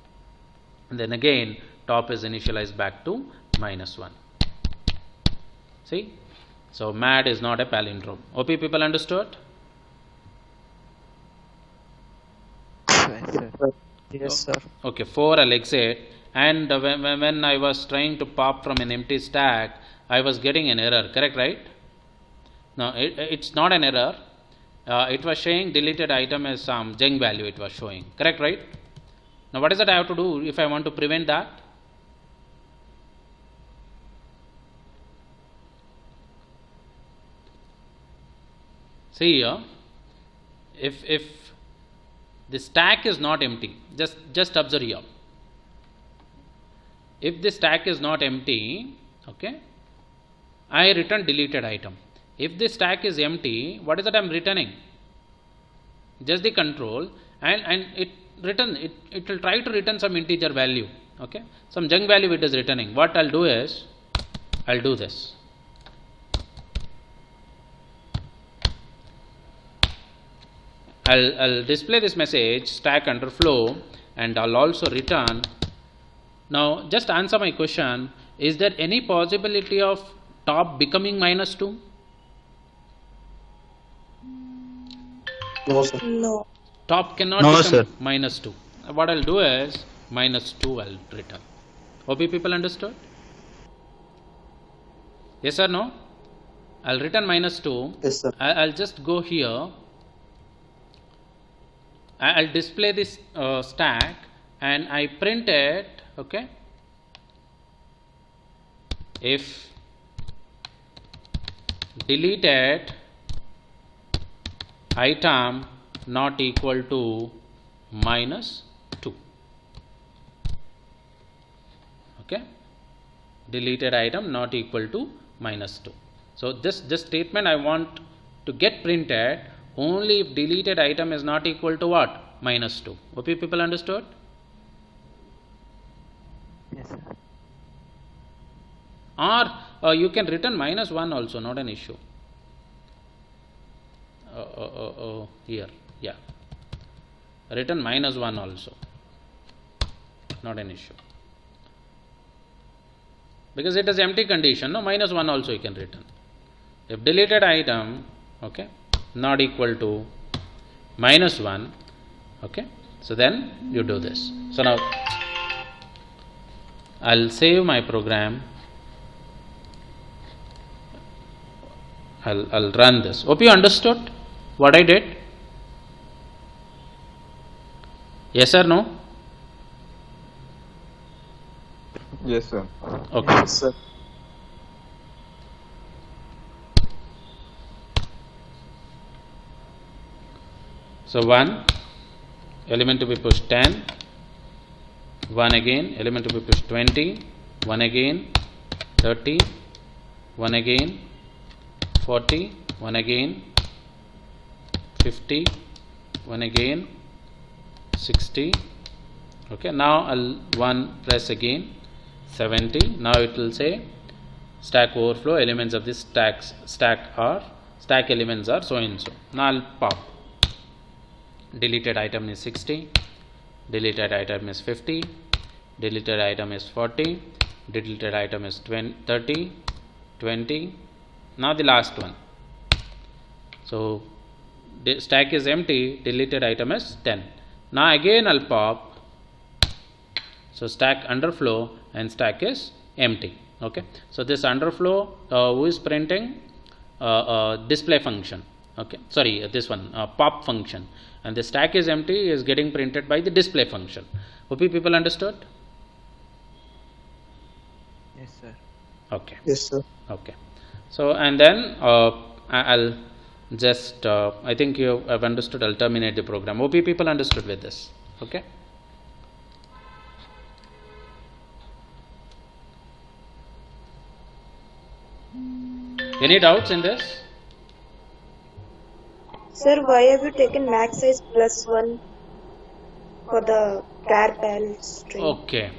And then again top is initialized back to -1. See? So mad is not a palindrome. OP people understood? Yes, sir. Okay, 4 I'll exit, and when I was trying to pop from an empty stack, I was getting an error, correct, right? No, it's not an error. It was showing deleted item as some junk value it was showing, correct, right? Now what is that I have to do if I want to prevent that? See here, if the stack is not empty, just observe here. If the stack is not empty, okay, I return deleted item. If the stack is empty, what is that I am returning? Just the control, and it will try to return some integer value, okay, some junk value it is returning. What I'll do is, I'll do this. I'll display this message stack underflow, and I'll also return. Now just answer my question, is there any possibility of top becoming -2? No, sir. No. Top cannot No, become sir. -2. What I'll do is -2 I'll return. OP people understood? Yes or no? I'll return -2. Yes, sir. I'll just go here. I'll display this stack and I print it, okay, if deleted item not equal to -2, okay, deleted item not equal to -2. So this statement I want to get printed only if deleted item is not equal to what? -2. OP people understood? Yes, sir. Or you can return -1 also, not an issue. Here, yeah, return -1 also, not an issue, because it is empty condition. No, -1 also you can return. If deleted item, okay, not equal to -1, okay, so then you do this. So now I'll save my program. I'll run this. Hope you understood what I did. Yes or no? Yes, sir. Okay. Yes, sir. So 1 element to be pushed 10, 1 again, element to be pushed 20, 1 again, 30, 1 again, 40, 1 again, 50, 1 again, 60. Okay, now I'll 1 press again, 70. Now it will say stack overflow, elements of this stack elements are so and so. Now I'll pop. Deleted item is 60, deleted item is 50, deleted item is 40, deleted item is 30, 20. Now the last one. So the stack is empty, deleted item is 10. Now again I'll pop. So stack underflow and stack is empty. Okay. So this underflow who is printing display function. Okay, sorry, this one pop function, and the stack is empty is getting printed by the display function. Hope you people understood. Yes, sir. Okay. Yes, sir. Okay. So and then I'll just I think you have understood. I'll terminate the program. Hope you people understood with this. Okay. Any doubts in this? Sir, why have you taken max size +1 for the char pal string? Okay.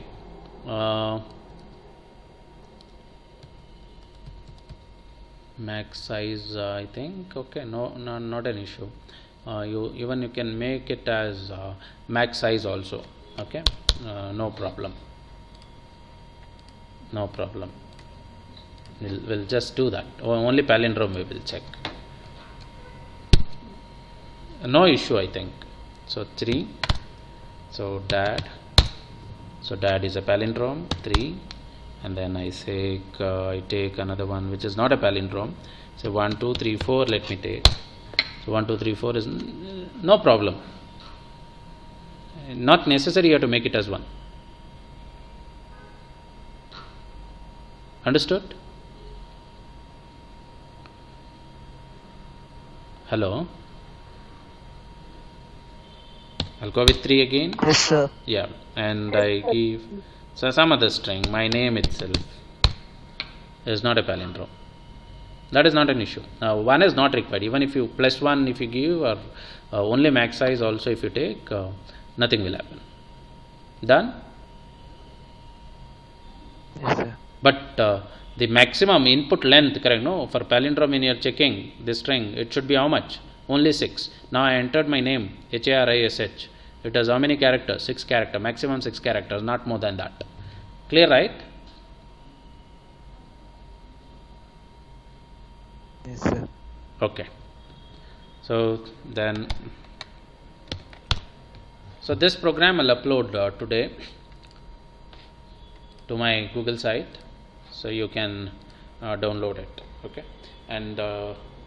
Max size I think okay, no, not an issue. You can make it as max size also. Okay, no problem. No problem. We'll just do that. Only palindrome we will check. No issue, I think. So 3. So dad is a palindrome 3, and then I say I take another one which is not a palindrome. So 1 2 3 4. Let me take. So 1 2 3 4 is no problem. Not necessary you have to make it as 1. Understood? Hello. I'll go with 3 again. Yes, sir. Yeah, and I give some other string. My name itself is not a palindrome. That is not an issue. Now 1 is not required. Even if you +1 if you give, or only max size also if you take, nothing will happen. Done? Yes, sir. But the maximum input length, correct? No, for palindrome when you are checking this string, it should be how much? Only 6. Now I entered my name HARISH. It has how many characters? 6 characters. Maximum 6 characters, not more than that. Clear, right? Yes, sir. Okay. So then, so this program I'll upload today to my Google site, so you can download it. Okay. And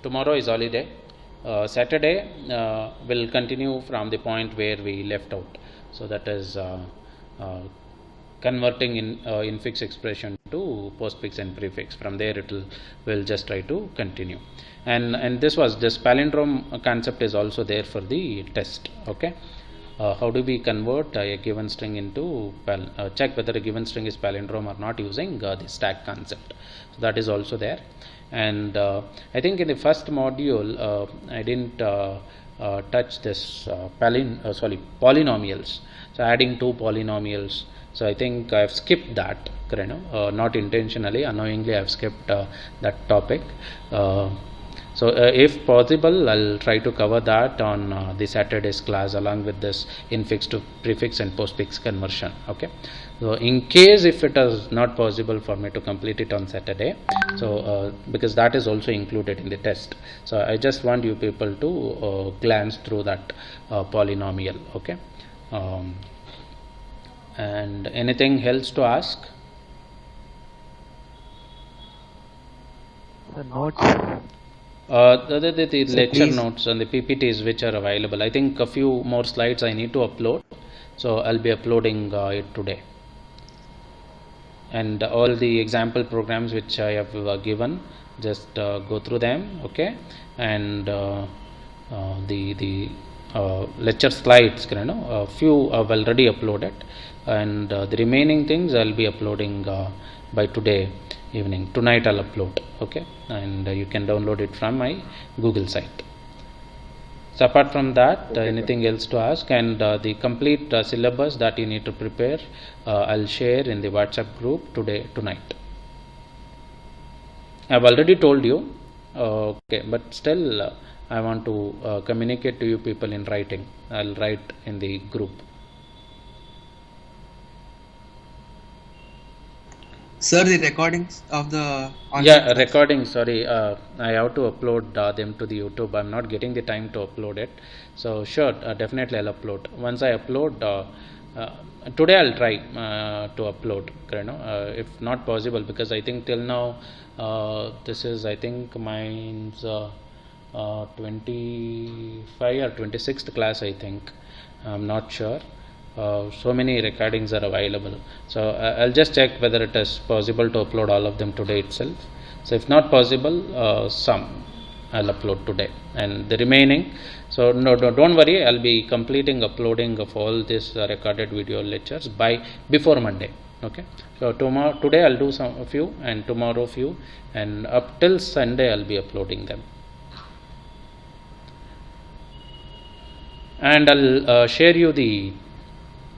tomorrow is holiday. Saturday will continue from the point where we left out. So that is converting infix expression to postfix and prefix. From there we'll just try to continue. And this palindrome concept is also there for the test. Okay. How do we convert a given string into check whether a given string is palindrome or not using the stack concept. So that is also there. And I think in the first module I didn't touch this polynomials. So adding 2 polynomials. So I think I have skipped that, not intentionally, unknowingly I have skipped that topic. So if possible, I'll try to cover that on the Saturday's class along with this infix to prefix and postfix conversion. Okay. So in case if it is not possible for me to complete it on Saturday, so because that is also included in the test, so I just want you people to glance through that polynomial. Okay. And anything else to ask? The notes. The So lecture please, notes and the PPTs which are available. I think a few more slides I need to upload, so I'll be uploading it today. And all the example programs which I have given, just go through them, okay? And the lecture slides, a few I've already uploaded, and the remaining things I'll be uploading by today evening. Tonight I'll upload, okay? And you can download it from my Google site. So apart from that, anything else to ask? And the complete syllabus that you need to prepare, I'll share in the WhatsApp group tonight. I've already told you, okay, but still I want to communicate to you people in writing. I'll write in the group. Sir, the recordings of the Yeah, recording. Sorry, I have to upload them to the YouTube. I'm not getting the time to upload it. So sure, definitely I'll upload. Once I upload, today I'll try to upload. If not possible, because I think till now this is, I think mine's 25 or 26th class. I think I'm not sure. So many recordings are available, so I'll just check whether it is possible to upload all of them today itself. So if not possible, some I'll upload today, and the remaining, so no, don't worry, I'll be completing uploading of all these recorded video lectures by before Monday, okay? So today I'll do a few, and tomorrow few, and up till Sunday I'll be uploading them. And I'll share you the,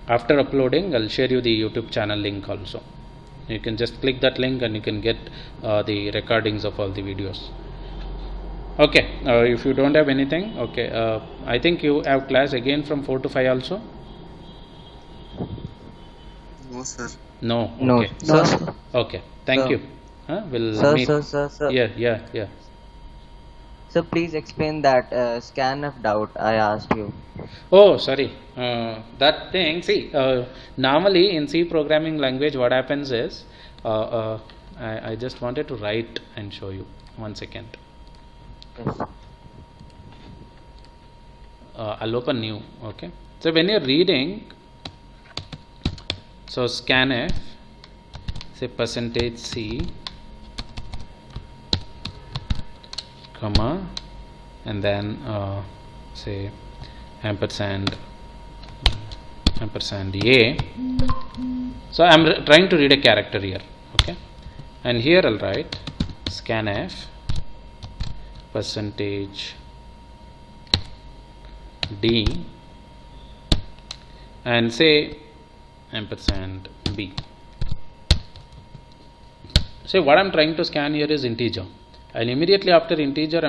after uploading, I'll share you the YouTube channel link also. You can just click that link and you can get the recordings of all the videos. Okay, if you don't have anything, okay, I think you have class again from 4 to 5 also? No, sir. No, no, okay. no, sir. Okay, thank Sir. you. We'll Sir, meet. sir. Yeah. So please explain that scanf doubt I asked you. Oh, sorry. That thing, see, normally in C programming language, what happens is, I just wanted to write and show you. 1 second. Yes. I'll open new, okay? So when you're reading, so scanf, say %C, comma, and then say ampersand A. So I'm trying to read a character here, okay? And here I'll write scanf %D and say ampersand B. So what I'm trying to scan here is integer, and immediately after integer I'm